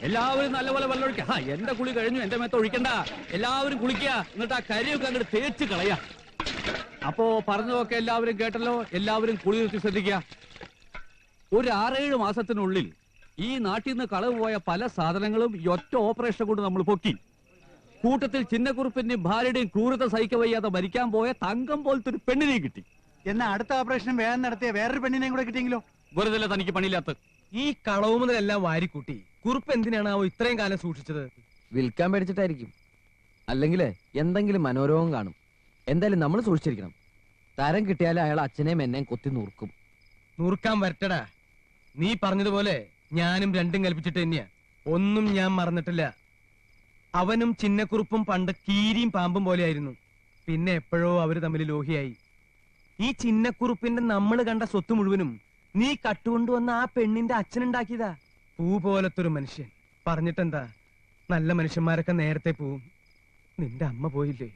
എല്ലാവരും നല്ലപോലെ വെള്ളം ഒഴിക്കുക. എന്റെ കുളി കഴിഞ്ഞു, എന്റെ മേത്ത് ഒഴിക്കണ്ട. എല്ലാവരും കുളിക്കുക, എന്നിട്ട് ആ കരിയൊക്കെ അങ്ങോട്ട് തേച്ച് കളയാ. അപ്പോ പറഞ്ഞതൊക്കെ എല്ലാവരും കേട്ടല്ലോ. എല്ലാവരും കുളി നിർത്തി ശ്രദ്ധിക്കുക. ഒരു 6-7 മാസത്തിനുള്ളിൽ ഈ നാട്ടിൽ നിന്ന് കളവ് പോയ പല സാധനങ്ങളും ഈ ഒറ്റ ഓപ്പറേഷൻ കൊണ്ട് നമ്മൾ പൊക്കി. കൂട്ടത്തിൽ ചിന്നക്കുറുപ്പിന്റെയും ഭാര്യയുടെയും ക്രൂരത സഹിക്ക വയ്യാതെ മരിക്കാൻ പോയ തങ്കം പോലത്തെ ഒരു പെണ്ണിനെയും കിട്ടി. എന്നാ അടുത്ത ഓപ്പറേഷൻ വേഗം നടത്തിയ വേറൊരു പെണ്ണിനെയും കൂടെ കിട്ടിയെങ്കിലോ? വെറുതെ തനിക്ക് പണിയില്ലാത്ത ഈ കളവ് മുതലെല്ലാം വാരിക്കൂട്ടി കുറുപ്പ് എന്തിനാണ് ഇത്രയും കാലം സൂക്ഷിച്ചത്? വിൽക്കാൻ പേടിച്ചിട്ടായിരിക്കും. അല്ലെങ്കിൽ എന്തെങ്കിലും മനോരോഗം കാണും. എന്തായാലും നമ്മൾ സൂക്ഷിച്ചിരിക്കണം. തരം കിട്ടിയാൽ അയാൾ അച്ഛനെയും എന്നെയും കൊത്തി നൂർക്കും. നൂർക്കാൻ വരട്ടടാ. നീ പറഞ്ഞതുപോലെ ഞാനും രണ്ടും കൽപ്പിച്ചിട്ട് തന്നെയാ. ഒന്നും ഞാൻ മറന്നിട്ടില്ല. അവനും ചിന്നക്കുറുപ്പും പണ്ട് കീരിയും പാമ്പും പോലെയായിരുന്നു. പിന്നെ എപ്പോഴോ അവര് തമ്മിൽ ലോഹിയായി. ഈ ചിന്നക്കുറുപ്പിന്റെ നമ്മൾ കണ്ട സ്വത്ത് മുഴുവനും നീ കട്ടുകൊണ്ടുവന്ന ആ പെണ്ണിന്റെ അച്ഛനുണ്ടാക്കിയതാ. പൂ പോലത്തൊരു മനുഷ്യൻ. പറഞ്ഞിട്ടെന്താ, നല്ല മനുഷ്യന്മാരൊക്കെ നേരത്തെ പോവും. നിന്റെ അമ്മ പോയില്ലേ?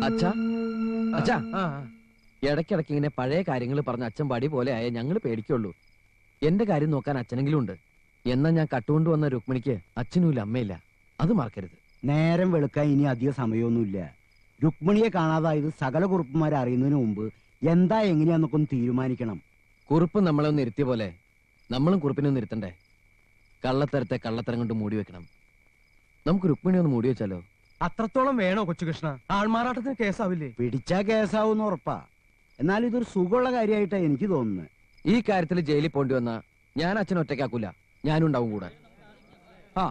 അച്ഛാ അച്ഛാ, ഇടയ്ക്കിടയ്ക്ക് ഇങ്ങനെ പഴയ കാര്യങ്ങൾ പറഞ്ഞ അച്ഛൻ പടി പോലെ ആയ ഞങ്ങൾ പേടിക്കുള്ളൂ. എന്റെ കാര്യം നോക്കാൻ അച്ഛനെങ്കിലും ഉണ്ട്. എന്നാ ഞാൻ കട്ടുകൊണ്ടുവന്ന രുക്മിണിക്ക് അച്ഛനുമില്ല, അമ്മയില്ല. അത് മറക്കരുത്. നേരം വെളുക്കാൻ ഇനി അധിക സമയമൊന്നുമില്ല. രുക്മിണിയെ കാണാതായത് സകല കുറുപ്പന്മാരെ അറിയുന്നതിന് മുമ്പ് എന്താ എങ്ങനെയാന്നൊക്കെ ഒന്ന് തീരുമാനിക്കണം. കുറുപ്പ് നമ്മളെ ഒന്ന് ഇരുത്തിയ പോലെ നമ്മളും കുറുപ്പിനെ ഒന്ന് ഇരുത്തണ്ടേ? കള്ളത്തരത്തെ കള്ളത്തരം കൊണ്ട് മൂടി വെക്കണം. നമുക്ക് രുക്മിണി ഒന്ന് മൂടി വെച്ചാലോ? അത്രത്തോളം വേണോ കൊച്ചുകൃഷ്ണ? ആൾമാറാട്ടത്തിന് കേസാവില്ലേ? പിടിച്ചാ കേസാവൂന്ന് ഉറപ്പാ. എന്നാൽ ഇതൊരു സുഖമുള്ള കാര്യമായിട്ടാ എനിക്ക് തോന്നുന്നത്. ഈ കാര്യത്തിൽ ജയിലിൽ പോണ്ടി വന്നാ ഞാൻ അച്ഛൻ ഒറ്റയ്ക്കാക്കൂല, ഞാനും ഉണ്ടാവും കൂടെ. ആ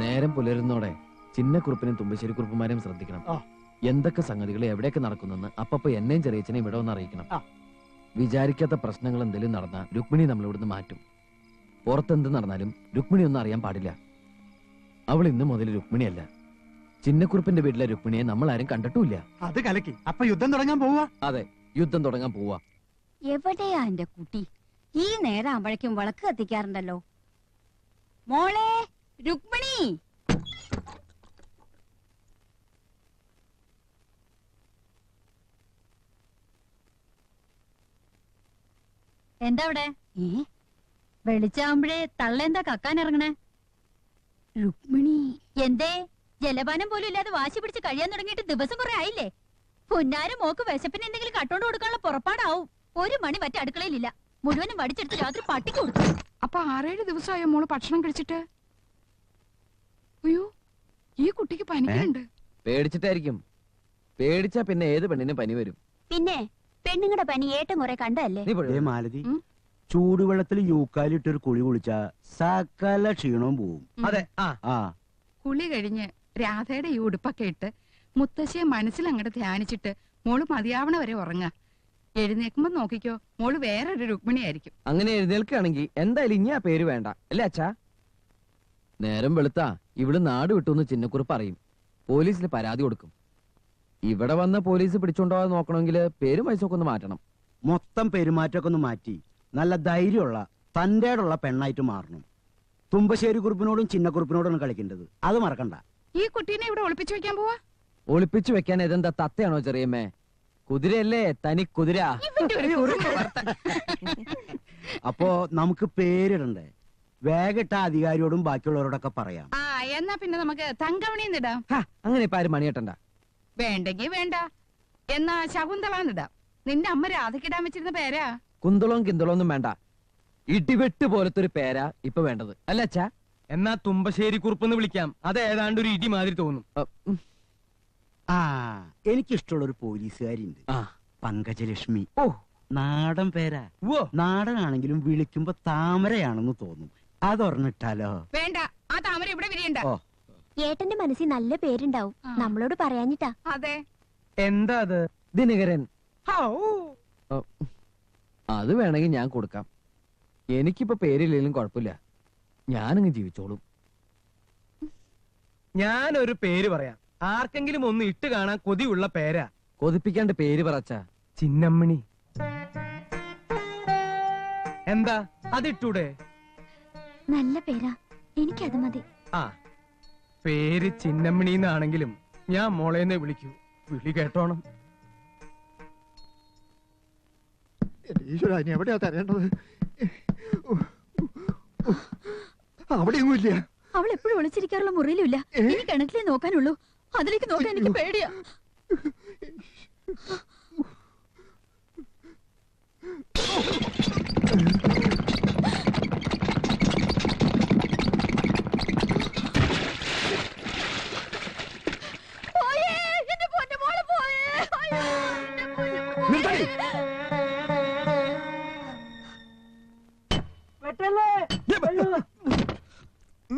നേരം പുലരുന്നോടെ ചിന്നക്കുറുപ്പിനും തുമ്പശ്ശേരി കുറുപ്പന്മാരെയും ശ്രദ്ധിക്കണം. എന്തൊക്കെ സംഗതികൾ എവിടെയൊക്കെ നടക്കുന്നെന്ന് അപ്പപ്പോ എന്നെയും ചെറിയച്ഛനെയും ഇവിടെ ഒന്ന് അറിയിക്കണം. വിചാരിക്കാത്ത പ്രശ്നങ്ങൾ എന്തെങ്കിലും നടന്നാ രുക്മിണി നമ്മൾ ഇവിടുന്ന് മാറ്റും. പുറത്തെന്ത് നടന്നാലും രുക്മിണി ഒന്നും അറിയാൻ പാടില്ല. അവൾ ഇന്ന് മുതൽ രുക്മിണിയല്ല. ചിന്നക്കുറുപ്പിന്റെ വീട്ടിലെ രുക്മിണിയെ നമ്മൾ ആരും കണ്ടിട്ടുമില്ല. അത് കലക്കി. അപ്പൊ യുദ്ധം തുടങ്ങാൻ പോവാ? അതെ, യുദ്ധം തുടങ്ങാൻ പോവാ. എവിടെയാ എന്റെ കുട്ടി? ഈ നേരം ആവുമ്പോഴേക്കും വിളക്ക് കത്തിക്കാറുണ്ടല്ലോ. മോളെ രുക്മിണി, എന്താ അവിടെ? വെളിച്ചാവുമ്പഴേ തള്ളെന്താ കക്കാൻ ഇറങ്ങണേ? രുക്മിണി എന്തേ? ജലപാനം പോലും ഇല്ലാതെ വാശി പിടിച്ച് കഴിയാൻ തുടങ്ങിയിട്ട് ദിവസം കുറെ ആയില്ലേ? പുന്നാര മോക്ക് വിശപ്പിന് എന്തെങ്കിലും കട്ടോണ്ട് കൊടുക്കാനുള്ള പുറപ്പാടാവും. 1 മണി മറ്റേ അടുക്കളയിലില്ല. മുഴുവനും വടിച്ചെടുത്ത് രാത്രി പട്ടിക്ക് കൊടുത്തു. അപ്പൊ 6-7 ദിവസമായോ മോള് ഭക്ഷണം കഴിച്ചിട്ട്? അയ്യോ, ഈ കുട്ടിക്ക് പനിക്കുന്നുണ്ട്. പേടിച്ചിട്ടായിരിക്കും. പേടിച്ചാ പിന്നെ ഏത് പെണ്ണിനും പനി വരും. പിന്നെ പെണ്ണുങ്ങളുടെ പനി ഏട്ടം കുറെ കണ്ടല്ലേ? മാലതി, ചൂടുവെള്ളത്തിൽ യൂക്കാലിട്ടൊരു കുളി കുളിച്ചാ സകല ക്ഷീണവും പോവും. അതെ. കുളി കഴിഞ്ഞ് രാധയുടെ ഈ ഉടുപ്പൊക്കെ ഇട്ട് മുത്തശ്ശിയെ മനസ്സിൽ അങ്ങോട്ട് ധ്യാനിച്ചിട്ട് മോള് മതിയാവണ വരെ ഉറങ്ങാ. എഴുന്നേക്കുമ്പോ നോക്കിക്കോ, മോള് വേറൊരു രുക്മിണി ആയിരിക്കും. അങ്ങനെ എഴുന്നേൽക്കുകയാണെങ്കിൽ എന്തായാലും ഇനി ആ പേര് വേണ്ട അല്ലേ അച്ഛാ? നേരം വെളുത്താ ഇവിടെ നാട് വിട്ടുന്ന് ചിന്നക്കുറുപ്പ് പറയും. പോലീസിൽ പരാതി കൊടുക്കും. ഇവിടെ വന്ന പോലീസ് പിടിച്ചോണ്ടോവാതെ നോക്കണമെങ്കിൽ പേരും വയസ്സൊക്കെ ഒന്ന് മാറ്റണം. മൊത്തം പെരുമാറ്റമൊക്കെ ഒന്ന് മാറ്റി നല്ല ധൈര്യമുള്ള തന്റേടുള്ള പെണ്ണായിട്ട് മാറണം. തുമ്പശ്ശേരി കുറുപ്പിനോടും ചിന്നക്കുറുപ്പിനോടാണ് കളിക്കേണ്ടത്. അത് മറക്കണ്ട. ഈ കുട്ടീനെ ഇവിടെ ഒളിപ്പിച്ചു വെക്കാൻ പോവാ? ഒളിപ്പിച്ചു വെക്കാൻ ഇതെന്താ തത്തയാണോ ചെറിയമ്മേ? കുതിരയല്ലേ, തനി കുതിര. അപ്പോ നമുക്ക് പേരിടണ്ടേ? വേഗട്ട അധികാരിയോടും ബാക്കിയുള്ളവരോടൊക്കെ പറയാം. എന്നാ പിന്നെ നമുക്ക് തങ്കമണിന്നിടാം. അങ്ങനെ ഇപ്പൊ ആരും മണിയട്ടണ്ട. വേണ്ടെങ്കി വേണ്ട. എന്നാ ശകുന്തളാന്നിടാം. നിന്റെ അമ്മ രാധക്കിടാൻ വെച്ചിരുന്ന പേരാ. കുന്തളവും കിന്തളവും ഒന്നും വേണ്ട. ഇടിവെട്ട് പോലത്തെ ഒരു പേരാ ഇപ്പൊ വേണ്ടത് അല്ല അച്ഛാ? എന്നാ തുമ്പശ്ശേരി കുറുപ്പെന്ന് വിളിക്കാം. അത് ഏതാണ്ട് ഒരു ഇടി മാതിരി തോന്നും. എനിക്കിഷ്ടമുള്ള ഒരു പോലീസുകാരിണ്ട്, പങ്കജലക്ഷ്മി. ഓ, നാടൻ പേരാ. നാടനാണെങ്കിലും വിളിക്കുമ്പോ താമരയാണെന്ന് തോന്നും. അതൊരെണ്ണിട്ടാലോ? വേണ്ട, ആ താമര ഇവിടെ വിരിയണ്ട. ഏട്ടന്റെ മനസ്സിൽ നല്ല പേരുണ്ടാവും. നമ്മളോട് പറയാഞ്ഞിട്ടാ. അതെ. എന്താ അത്? ദിനകരൻ. അത് വേണമെങ്കിൽ ഞാൻ കൊടുക്കാം. എനിക്കിപ്പോ പേരില്ലെങ്കിലും കുഴപ്പമില്ല, ഞാനങ്ങ് ജീവിച്ചോളും. ഞാനൊരു പേര് പറയാം. ആർക്കെങ്കിലും ഒന്ന് ഇട്ട് കാണാൻ കൊതിയുള്ള പേരാ. കൊതിപ്പിക്കാണ്ട് പേര് പറച്ചാ. ചിന്നമ്മണി. എന്താ അതിട്ടൂടെ? നല്ല പേരാ, എനിക്കത് മതി. പേര് ചിന്നമ്മണി എന്നാണെങ്കിലും ഞാൻ മോളേന്നെ വിളിക്കൂ. വിളി കേട്ടോണം. ഈശ്വര, ഇനി എവിടെയാ തരേണ്ടത്? അവിടെയൊന്നും ഇല്ല. അവൾ എപ്പോഴും ഒളിച്ചിരിക്കാറുള്ള മുറിയിലുമില്ല. ഇനി കിണറ്റിലേ നോക്കാനുള്ളൂ. അതിലേക്ക് നോക്കാൻ എനിക്ക് പേടിയാ.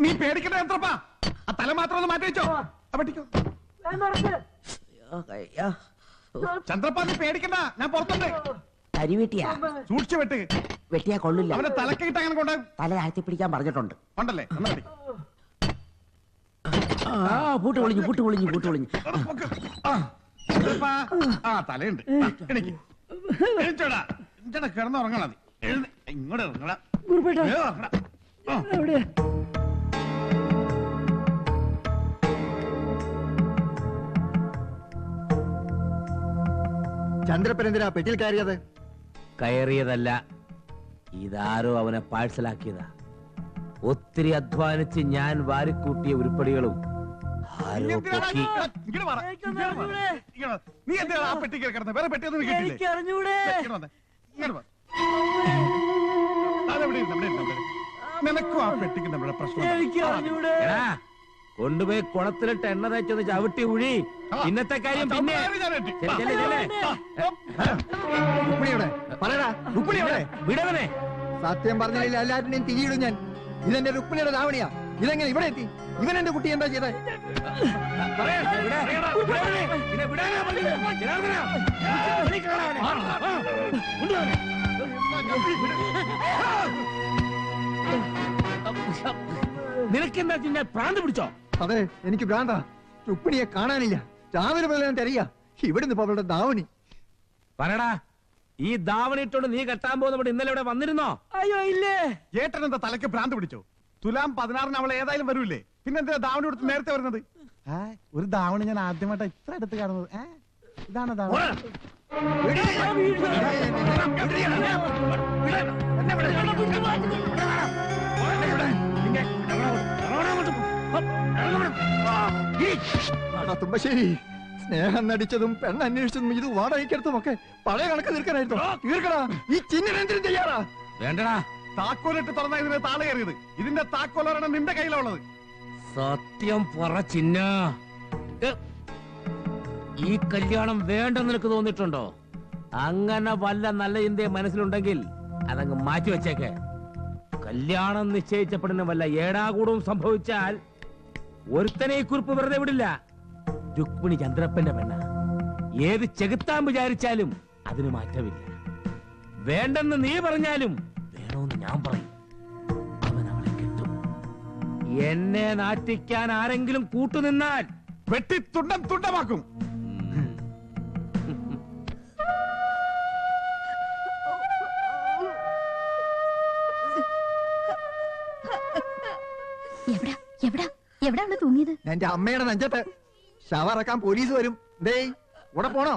നീ പേടിക്കണ്ട ചന്ദ്രപ്പാ, ആ തല മാത്രം ഒന്ന് മാറ്റി വെച്ചോ. ചന്ദ്രപ്പാ നീ പേടിക്കണ്ട, ഞാൻ പുറത്തുണ്ട്. അരി വെട്ടിയാ സൂക്ഷിച്ചു വെട്ട്. വെട്ടിയാ കൊള്ളില്ല. അവനെ തലക്കിട്ട് അങ്ങനെ കൊണ്ട് തല താഴ്ത്തി പിടിക്കാൻ പറഞ്ഞിട്ടുണ്ട്. ഉണ്ടല്ലേ? എന്നാ പിടി. പൂട്ട് പൊളിഞ്ഞു, പൂട്ട് പൊളിഞ്ഞു, പൂട്ട് പൊളിഞ്ഞു. ചന്ദ്രപ്പാ, ആ തലയുണ്ട്. എനിക്ക് കിടന്നുറങ്ങണം. ഇങ്ങോട്ട് ഇറങ്ങടാ. ചന്ദ്രപ്പൻ എന്തിനാ പെട്ടിയിൽ കയറിയത്? കയറിയതല്ല, ഇതാരോ അവനെ പാഴ്സലാക്കിയതാ. ഒത്തിരി അധ്വാനിച്ച് ഞാൻ വാരിക്കൂട്ടിയ ഉരുപ്പടികളും ആരോ പൊക്കി. നീ എന്തിനാ ആ പെട്ടി കിടക്കുന്നത്? വേറെ പെട്ടിയൊന്നും കിട്ടിയില്ലേ? നിനക്കും ആ പെട്ടിക്ക് നമ്മുടെ പ്രശ്നം. എടാ, കൊണ്ടുപോയി കുളത്തിലിട്ട് എണ്ണ തേച്ചൊന്ന് ചവിട്ടി ഉഴി. ഇന്നത്തെ കാര്യം പിന്നെ. വിടവനെ. സത്യം പറഞ്ഞില്ല, എല്ലാറ്റിനെയും തിരിയിടും ഞാൻ. ഇതെന്റെ രുക്മിണിയുടെ ധാവണിയാ. ഇതെങ്ങനെ ഇവിടെ എത്തി? ഇവൻ എന്റെ കുട്ടി എന്താ ചെയ്തേ? നിനക്കെന്താ ചിന്ന പ്രാന്ത് പിടിച്ചോ? അതെ, എനിക്ക് ഭ്രാന്താ. രുക്മിണിയെ കാണാനില്ല. രാവിലെ പോലെ ഞാൻ തരിക. ഇവിടുന്ന് ഇപ്പൊ അവളുടെ ധാവണി. പറയടാ, ഈ ധാവണി ഇട്ടോണ്ട് നീ കെട്ടാൻ പോകുന്ന ഇന്നലെ ഇവിടെ വന്നിരുന്നോ? അയ്യോ ഇല്ലേ. ഏട്ടനെന്താ തലക്ക് ഭ്രാന്ത് പിടിച്ചോ? തുലാം 16 അവൾ ഏതായാലും വരൂല്ലേ? പിന്നെന്താ ധാവണി കൊടുത്ത് നേരത്തെ വരുന്നത്? ഒരു ധാവണി ഞാൻ ആദ്യമായിട്ടാ ഇത്ര അടുത്ത് കാണുന്നത്. ഇതാണ് ധാവണി. തുമ്പശ്ശേരി, സ്നേഹം നടിച്ചതും പെണ്ണന്വേഷിച്ചതും ഇത് വാടകയ്ക്കെടുത്തും ഒക്കെ പഴയ കണക്ക് തീർക്കാനായിരുന്നു. തീർക്കടാ. ഈ ചിഹ്നെന്തിനും ചെയ്യാറാ? വേണ്ടടാ. താക്കോലിട്ട് തുറന്ന ഇതിന് താള കയറിയത്. ഇതിന്റെ താക്കോലാണ് നിന്റെ കയ്യിലുള്ളത്. സത്യം പറ ചിന്ന, ഈ കല്യാണം വേണ്ടെന്ന് നിനക്ക് തോന്നിയിട്ടുണ്ടോ? അങ്ങനെ വല്ല നല്ല ചിന്തയും മനസ്സിലുണ്ടെങ്കിൽ അതങ്ങ് മാറ്റി വെച്ചേക്ക്. കല്യാണം നിശ്ചയിച്ചപ്പെടുന്ന വല്ല ഏടാകൂടവും സംഭവിച്ചാൽ ഒരുത്തനെ ഈ കുറിപ്പ് വെറുതെ വിടില്ല. രുക്മിണി ചന്ദ്രപ്പന്റെ പെണ്ണ. ഏത് ചെകുത്താൻ വിചാരിച്ചാലും അതിന് മാറ്റമില്ല. വേണ്ടെന്ന് നീ പറഞ്ഞാലും വേണമെന്ന് ഞാൻ പറയും. അവൻ അവളെ കെട്ടും. എന്നെ നാട്ടിക്കാൻ ആരെങ്കിലും കൂട്ടുനിന്നാൽ വെട്ടി തുണ്ടം തുണ്ടമാക്കും. എവിടാ എവിടാ എവിടാ അവള് തൂങ്ങിയത്? എന്റെ അമ്മയുടെ നെഞ്ചത്ത്. ശവറക്കാൻ പോലീസ് വരും. ദേ, ഇവിടെ പോണോ?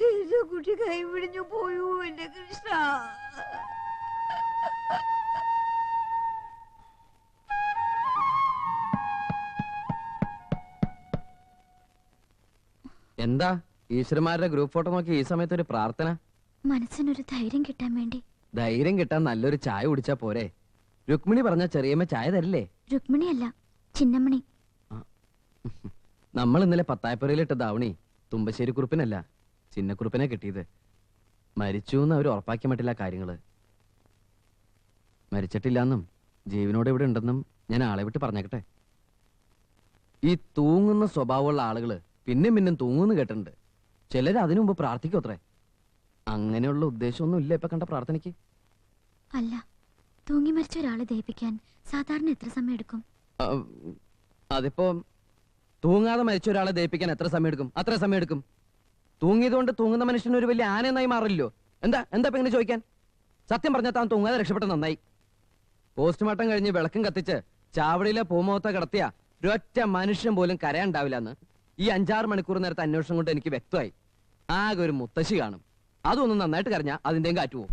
എന്റെ കുട്ടി കൈപിടിഞ്ഞു പോയൂ എന്റെ കൃഷ്ണ. എന്താ ഈശ്വരന്മാരുടെ ഗ്രൂപ്പ് ഫോട്ടോ നോക്കി ഈ സമയത്ത് ഒരു പ്രാർത്ഥന? മനസ്സിനൊരു ധൈര്യം കിട്ടാൻ വേണ്ടി. ധൈര്യം കിട്ടാൻ നല്ലൊരു ചായ കുടിച്ചാ പോരെ? രുക്മിണി പറഞ്ഞ ചെറിയമ്മ ചായ തരില്ലേ? രുക്മിണിയല്ല, ചിന്നമണി. നമ്മൾ ഇന്നലെ പത്തായപ്പുറയിലിട്ട ധാവണി തുമ്പശ്ശേരി കുറുപ്പിനല്ല, ചിന്നക്കുറുപ്പിനെ കിട്ടിയത്. മരിച്ചു എന്ന് അവർ ഉറപ്പാക്കാൻ പറ്റില്ല കാര്യങ്ങള്. മരിച്ചിട്ടില്ലെന്നും ജീവനോട് ഇവിടെ ഉണ്ടെന്നും ഞാൻ ആളെ വിട്ട് പറഞ്ഞേക്കട്ടെ. ഈ തൂങ്ങുന്ന സ്വഭാവമുള്ള ആളുകള് പിന്നെയും പിന്നെയും തൂങ്ങുന്നു കേട്ടിട്ടുണ്ട്. ചിലര് അതിനു മുമ്പ് പ്രാർത്ഥിക്കും അത്രേ. അങ്ങനെയുള്ള ഉദ്ദേശമൊന്നും ഇല്ല ഇപ്പൊ കണ്ട പ്രാർത്ഥനയ്ക്ക്. അല്ല, തൂങ്ങി മരിച്ച ഒരാളെ ദഹിപ്പിക്കാൻ സാധാരണ എത്ര സമയം എടുക്കും? അതിപ്പോ തൂങ്ങാതെ മരിച്ച ഒരാളെ ദഹിപ്പിക്കാൻ എത്ര സമയം എടുക്കും? അത്ര സമയം എടുക്കും. തൂങ്ങിയതുകൊണ്ട് തൂങ്ങുന്ന മനുഷ്യന് ഒരു വലിയ ആനയെന്നായി മാറില്ലല്ലോ. എന്താ ഇപ്പൊ ഇങ്ങനെ ചോദിക്കാൻ? സത്യം പറഞ്ഞാൽ താൻ തൂങ്ങാതെ രക്ഷപ്പെട്ട നന്നായി. പോസ്റ്റ്മോർട്ടം കഴിഞ്ഞ് വിളക്കും കത്തിച്ച് ചാവടിയിലെ പൂമുഖത്തെ കിടത്തിയ ഒരൊറ്റ മനുഷ്യൻ പോലും കരയുണ്ടാവില്ല എന്ന് ഈ 5-6 മണിക്കൂർ നേരത്തെ അന്വേഷണം കൊണ്ട് എനിക്ക് വ്യക്തമായി. ആകെ ഒരു മുത്തശ്ശി കാണും. അതൊന്നും നന്നായിട്ട് കരഞ്ഞാ അതിന്റെയും കാറ്റുപോകും.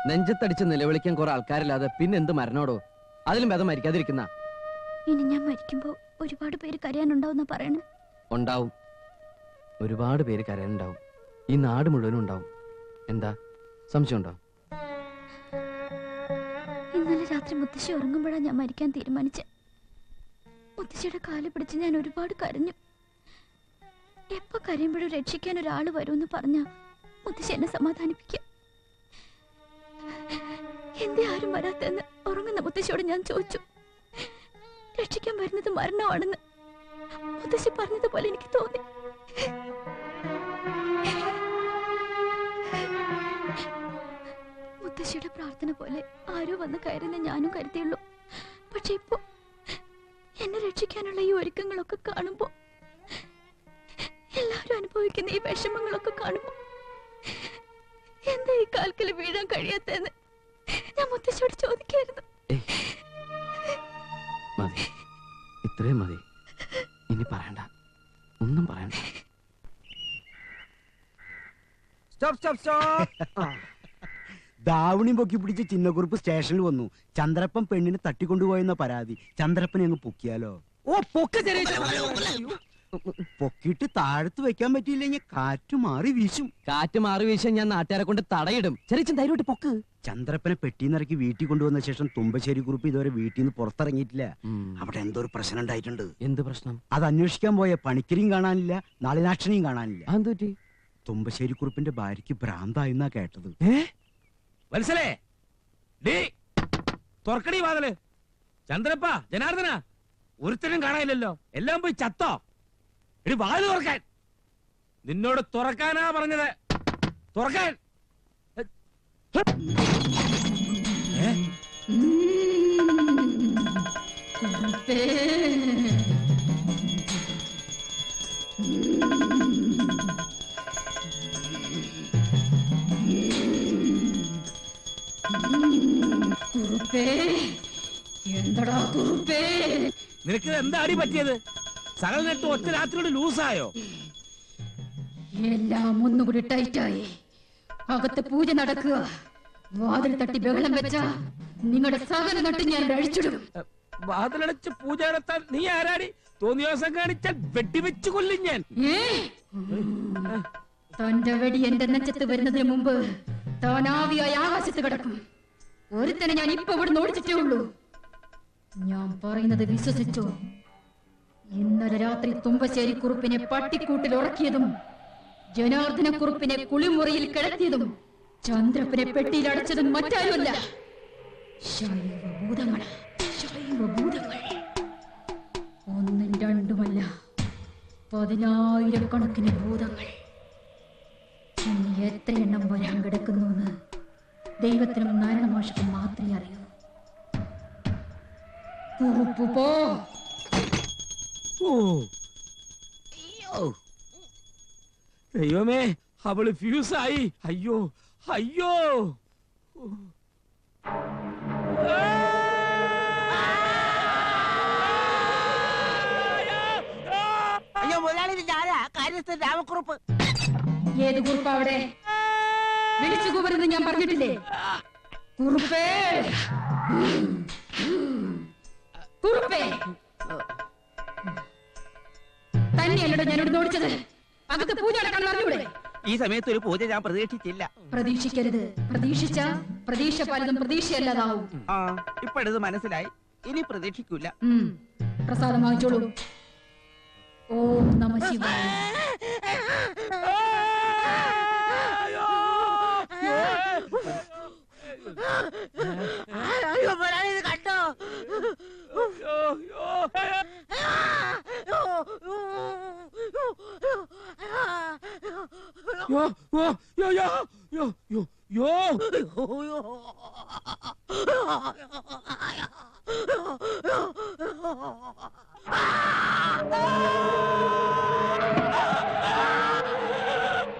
നെഞ്ചത്തടിച്ച് നിലവിളിക്കാൻ കുറെ ആൾക്കാരില്ലാതെ പിന്നെ എന്ത് മരണോടോ? അതിലും ഭേദം മരിക്കാതിരിക്കുന്ന. ഇനി ഞാൻ മരിക്കുമ്പോ ഒരുപാട് പേര് കരയാനുണ്ടാവുന്ന പറയണേ. ഉണ്ടാവും, ഒരുപാട് പേര് കരയാനുണ്ടാവും. ഈ നാട് മുഴുവനും ഉണ്ടാവും. എന്താ സംശയമുണ്ടോ? ഇന്നലെ രാത്രി മുത്തശ്ശി ഉറങ്ങുമ്പോഴാണ് ഞാൻ മരിക്കാൻ തീരുമാനിച്ചെ. മുത്തശ്ശിയുടെ കാല് പിടിച്ച് ഞാൻ ഒരുപാട് കരഞ്ഞു. എപ്പോ കരയുമ്പോഴും രക്ഷിക്കാൻ ഒരാള് വരുമെന്ന് പറഞ്ഞ മുത്തശ്ശി എന്നെ സമാധാനിപ്പിക്കുക. എന്തേ ആരും വരാത്തെന്ന് ഉറങ്ങുന്ന മുത്തശ്ശിയോട് ഞാൻ ചോദിച്ചു. രക്ഷിക്കാൻ വരുന്നത് മരണമാണെന്ന് മുത്തശ്ശി പറഞ്ഞതുപോലെ എനിക്ക് തോന്നി. മുത്തശ്ശിയുടെ പ്രാർത്ഥന പോലെ ആരോ വന്ന് കയറുന്ന ഞാനും കരുതിയുള്ളൂ. പക്ഷെ ഇപ്പോ എന്നെ രക്ഷിക്കാനുള്ള ഈ ഒരുക്കങ്ങളൊക്കെ കാണുമ്പോ, എല്ലാവരും അനുഭവിക്കുന്ന ഈ വിഷമങ്ങളൊക്കെ കാണുമ്പോ എന്താ ഈ കാൽക്കല് വീഴാൻ കഴിയാത്തെന്ന് ഞാൻ മുത്തശ്ശിയോട് ചോദിക്കായിരുന്നു. മതി, ഇത്രയും മതി. ഇനി പറയണ്ട, ഒന്നും പറയണ്ട. Stop stop stop. ദാവണി പൊക്കി പിടിച്ച് ചിന്നക്കുറുപ്പ് സ്റ്റേഷനിൽ വന്നു. ചന്ദ്രപ്പൻ പെണ്ണിനെ തട്ടിക്കൊണ്ടുപോയെന്ന പരാതി. ചന്ദ്രപ്പനെ അങ്ങ് പൊക്കിയാലോ? പൊക്കിയിട്ട് താഴത്ത് വെക്കാൻ പറ്റിയില്ലെങ്കിൽ കാറ്റ് മാറി വീശും. കാറ്റ് മാറി വീശാൻ ഞാൻ നാട്ടുകാരെ കൊണ്ട് തടയിടും. ചെറിയ ധൈര്യമായിട്ട് പൊക്ക്. ചന്ദ്രപ്പനെ പെട്ടിന്നിറക്കി വീട്ടിൽ കൊണ്ടുവന്ന ശേഷം തുമ്പശ്ശേരി കുറുപ്പ് ഇതുവരെ വീട്ടിൽ നിന്ന് പുറത്തിറങ്ങിയിട്ടില്ല. അവിടെ എന്തോ ഒരു പ്രശ്നം ഉണ്ടായിട്ടുണ്ട്. എന്ത് പ്രശ്നം? അത് അന്വേഷിക്കാൻ പോയ പണിക്കരിയും കാണാനില്ല, നളിനാക്ഷനെയും കാണാനില്ല. അതെന്തുപറ്റി? തുമ്പശ്ശേരി കുറുപ്പിന്റെ ഭാര്യയ്ക്ക് ഭ്രാന്തായെന്നാ കേട്ടത്. വത്സലേ, തുറക്കടി വാതില്. ചന്ദ്രപ്പ, ജനാർദ്ദന, ഒരുത്തരും കാണാനില്ലല്ലോ. എല്ലാം പോയി ചത്തോ? ഇനി വാതില് തുറക്കാൻ. നിന്നോട് തുറക്കാനാ പറഞ്ഞത്. തുറക്കാൻ. എന്തടാ കുറുപ്പേ, നിനക്ക് എന്താ അടി പറ്റിയത്? സകല നെട്ട് ഒറ്റ രാത്രിയോട് ലൂസായോ? എല്ലാം ഒന്നുകൂടി ടൈറ്റായി. അകത്ത് പൂജ നടക്കുക. വാതിൽ തട്ടി ബഹളം വെച്ച നിങ്ങളുടെ സകല നട്ട് ഞാൻ അഴിച്ചിടും. വാതിലടച്ച് പൂജ നടത്താൻ നീ ആരാടി? തോന്നിയോസം കാണിച്ചാൽ വെട്ടിവെച്ചു കൊല്ലും ഞാൻ. തന്റെ വെടി എന്റെ നെഞ്ചത്ത് വരുന്നതിന് മുമ്പ് താൻ ആവിയായി ആകാശത്ത് കിടക്കും. ഒരുത്തനെ ഞാൻ ഇപ്പൊ ഇവിടുന്ന് ഓടിച്ചിട്ടേ ഉള്ളൂ. ഞാൻ പറയുന്നത് വിശ്വസിച്ചോ? ഇന്നലെ രാത്രി തുമ്പശ്ശേരി കുറുപ്പിനെ പട്ടിക്കൂട്ടിൽ ഉറക്കിയതും ജനാർദ്ദന കുറുപ്പിനെ കുളിമുറിയിൽ കിടത്തിയതും ചന്ദ്രപ്പനെ പെട്ടിയിൽ അടച്ചതും മറ്റാരുമല്ല, ശൈവഭൂതങ്ങൾ. ശൈവഭൂതങ്ങൾ ഒന്നും രണ്ടുമല്ല, 10,000 ഭൂതങ്ങൾ. ഇനി എത്ര എണ്ണം വരാൻ കിടക്കുന്നു എന്ന് ദൈവത്തിനും നാരായണമാഷക്കും മാത്രമേ അറിയൂ. കുറുപ്പ് പോ. ദൈവമേ, അവള് ഫ്യൂസായി. അയ്യോ അയ്യോ. അയ്യോ മുതലാളി, ഞാനാ കാര്യസ്ഥൻ രാമക്കുറുപ്പ്. ഏത് കുറുപ്പ് അവിടെ? വിളിച്ചു കൂവരുന്ന് ഞാൻ പറഞ്ഞിട്ടില്ലേ? കുറുപ്പേ, കുറുപ്പേ, തന്നെയല്ലോ ഞാനിവിടെ ഓടിച്ചത്. അകത്ത് പൂജ നടക്കാൻ പറഞ്ഞൂടെ? ഈ സമയത്ത് ഒരു പൂജ ഞാൻ പ്രതീക്ഷിച്ചില്ല. പ്രതീക്ഷിക്കരുത്. പ്രതീക്ഷിച്ച പ്രതീക്ഷ പലതും പ്രതീക്ഷയല്ലാതാവും. ഇപ്പോഴത് മനസ്സിലായി. ഇനി പ്രതീക്ഷിക്കൂല. പ്രസാദം വാങ്ങിച്ചോളൂ. ഓം നമഃ ശിവായ. അയ്യോ മുതലാളി, ഇത് കണ്ടോ?